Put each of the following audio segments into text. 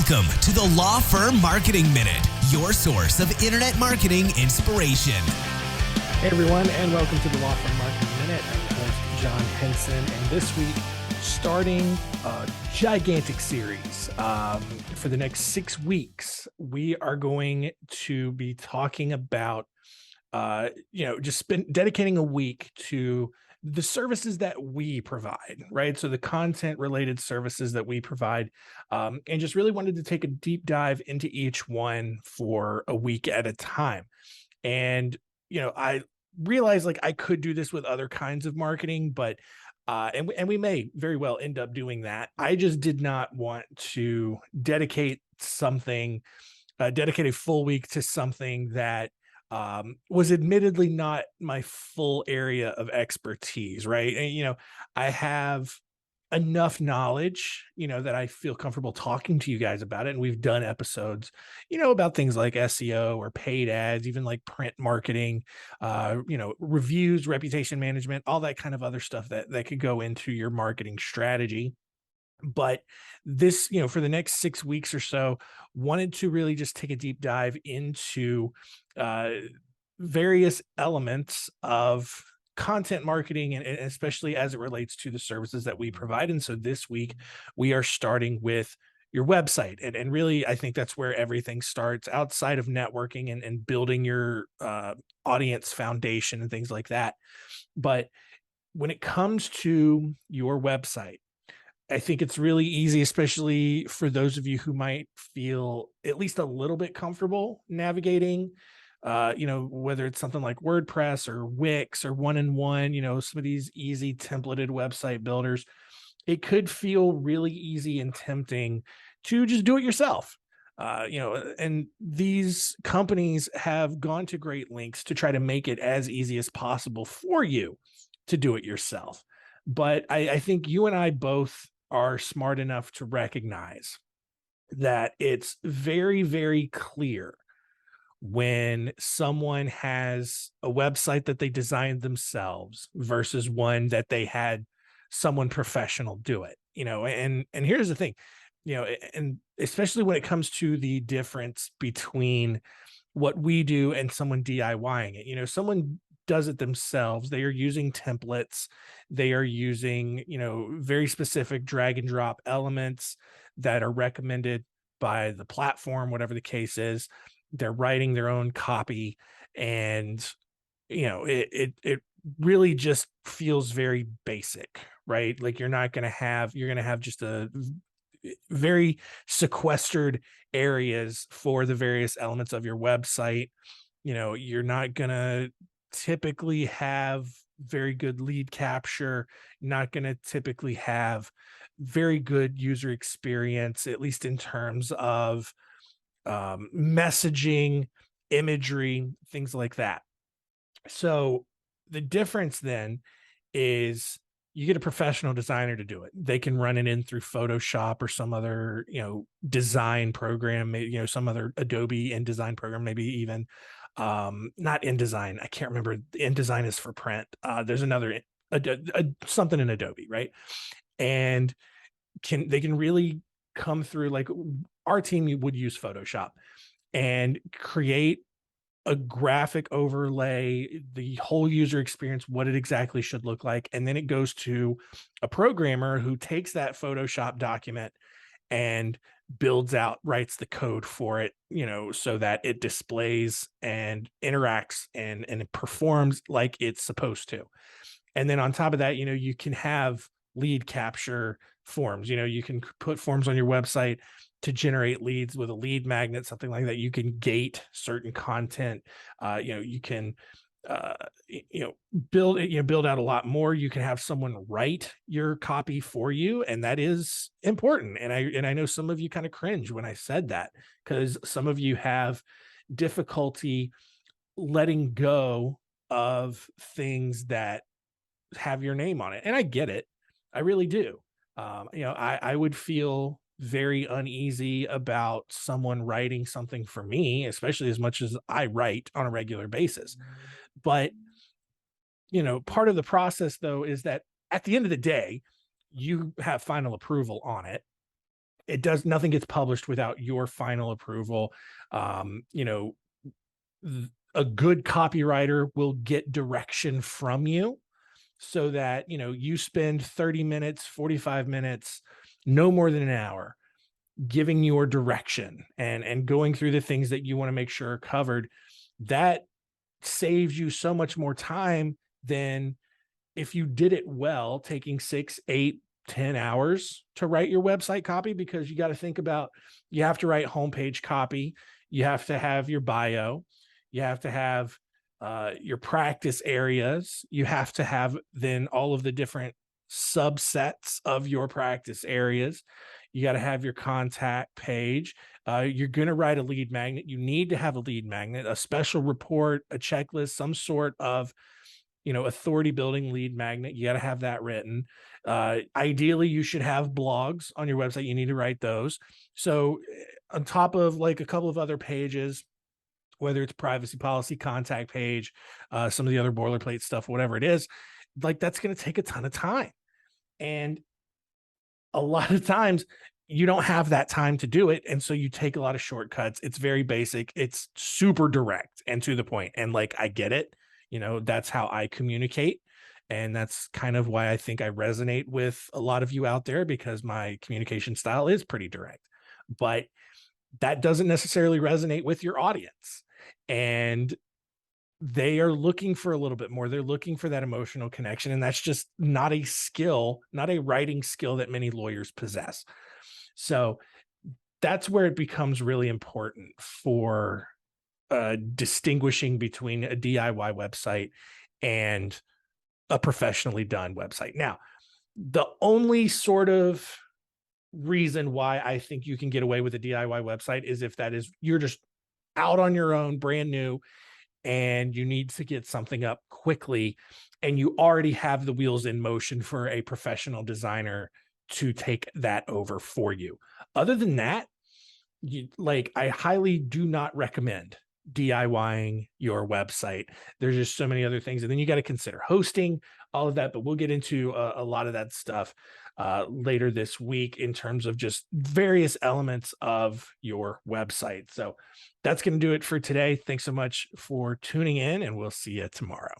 Welcome to the Law Firm Marketing Minute, your source of internet marketing inspiration. Hey everyone, and welcome to the Law Firm Marketing Minute. I'm your host, John Henson, and this week, starting a gigantic series for the next 6 weeks, we are going to be talking about, dedicating a week to the services that we provide, right? So the content related services that we provide, and just really wanted to take a deep dive into each one for a week at a time. And, I realized like I could do this with other kinds of marketing, but and we may very well end up doing that. I just did not want to dedicate a full week to something that was admittedly not my full area of expertise, right? And, I have enough knowledge, that I feel comfortable talking to you guys about it. And we've done episodes, about things like SEO or paid ads, even like print marketing, reviews, reputation management, all that kind of other stuff that could go into your marketing strategy. But this, for the next 6 weeks or so, wanted to really just take a deep dive into various elements of content marketing, and especially as it relates to the services that we provide. And so this week, we are starting with your website. And really, I think that's where everything starts outside of networking and building your audience foundation and things like that. But when it comes to your website, I think it's really easy, especially for those of you who might feel at least a little bit comfortable navigating, whether it's something like WordPress or Wix or one-in-one, some of these easy templated website builders. It could feel really easy and tempting to just do it yourself. And these companies have gone to great lengths to try to make it as easy as possible for you to do it yourself. But I think you and I both are smart enough to recognize that it's very, very clear when someone has a website that they designed themselves versus one that they had someone professional do it, and here's the thing, and especially when it comes to the difference between what we do and someone DIYing it, someone does it themselves. They are using templates. They are using, very specific drag and drop elements that are recommended by the platform, whatever the case is. They're writing their own copy, and, it really just feels very basic, right? Like you're going to have just a very sequestered areas for the various elements of your website. You're not going to typically have very good lead capture, not going to typically have very good user experience, at least in terms of messaging, imagery, things like that. So the difference then is you get a professional designer to do it. They can run it in through Photoshop or some other, design program, maybe, some other Adobe InDesign program, maybe even not InDesign. I can't remember. InDesign is for print. There's another something in Adobe, right? And they can really come through, like our team would use Photoshop and create a graphic overlay, the whole user experience, what it exactly should look like. And then it goes to a programmer who takes that Photoshop document and writes the code for it, so that it displays and interacts and it performs like it's supposed to. And then on top of that, you can have lead capture forms. You can put forms on your website to generate leads with a lead magnet, something like that. You can gate certain content. You can build out a lot more. You can have someone write your copy for you, and that is important. And I know some of you kind of cringe when I said that, because some of you have difficulty letting go of things that have your name on it, and I get it. I really do. I would feel very uneasy about someone writing something for me, especially as much as I write on a regular basis. But, part of the process though, is that at the end of the day, you have final approval on it. nothing gets published without your final approval. A good copywriter will get direction from you so that, you spend 30 minutes, 45 minutes, no more than an hour giving your direction and going through the things that you want to make sure are covered. That saves you so much more time than if you did it well, taking 6, 8, 10 hours to write your website copy, because you got to think about, you have to write homepage copy. You have to have your bio. You have to have your practice areas. You have to have then all of the different subsets of your practice areas. You got to have your contact page. You're going to write a lead magnet. You need to have a lead magnet, a special report, a checklist, some sort of, authority building lead magnet. You got to have that written. Ideally, you should have blogs on your website. You need to write those. So on top of like a couple of other pages, whether it's privacy policy, contact page, some of the other boilerplate stuff, whatever it is, like that's going to take a ton of time. And a lot of times you don't have that time to do it. And so you take a lot of shortcuts. It's very basic. It's super direct and to the point. And like, I get it, that's how I communicate. And that's kind of why I think I resonate with a lot of you out there, because my communication style is pretty direct, but that doesn't necessarily resonate with your audience. And they are looking for a little bit more. They're looking for that emotional connection. And that's just not a skill, not a writing skill that many lawyers possess. So that's where it becomes really important for distinguishing between a DIY website and a professionally done website. Now, the only sort of reason why I think you can get away with a DIY website is if you're just out on your own, brand new, and you need to get something up quickly, and you already have the wheels in motion for a professional designer to take that over for you. Other than that, I highly do not recommend DIYing your website. There's just so many other things. And then you got to consider hosting, all of that, but we'll get into a lot of that stuff later this week in terms of just various elements of your website. So that's going to do it for today. Thanks so much for tuning in, and we'll see you tomorrow.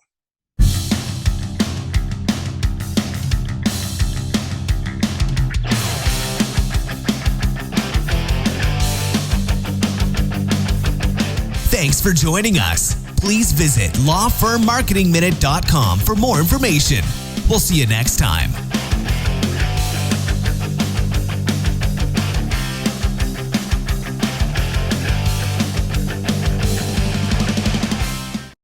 Thanks for joining us. Please visit lawfirmmarketingminute.com for more information. We'll see you next time.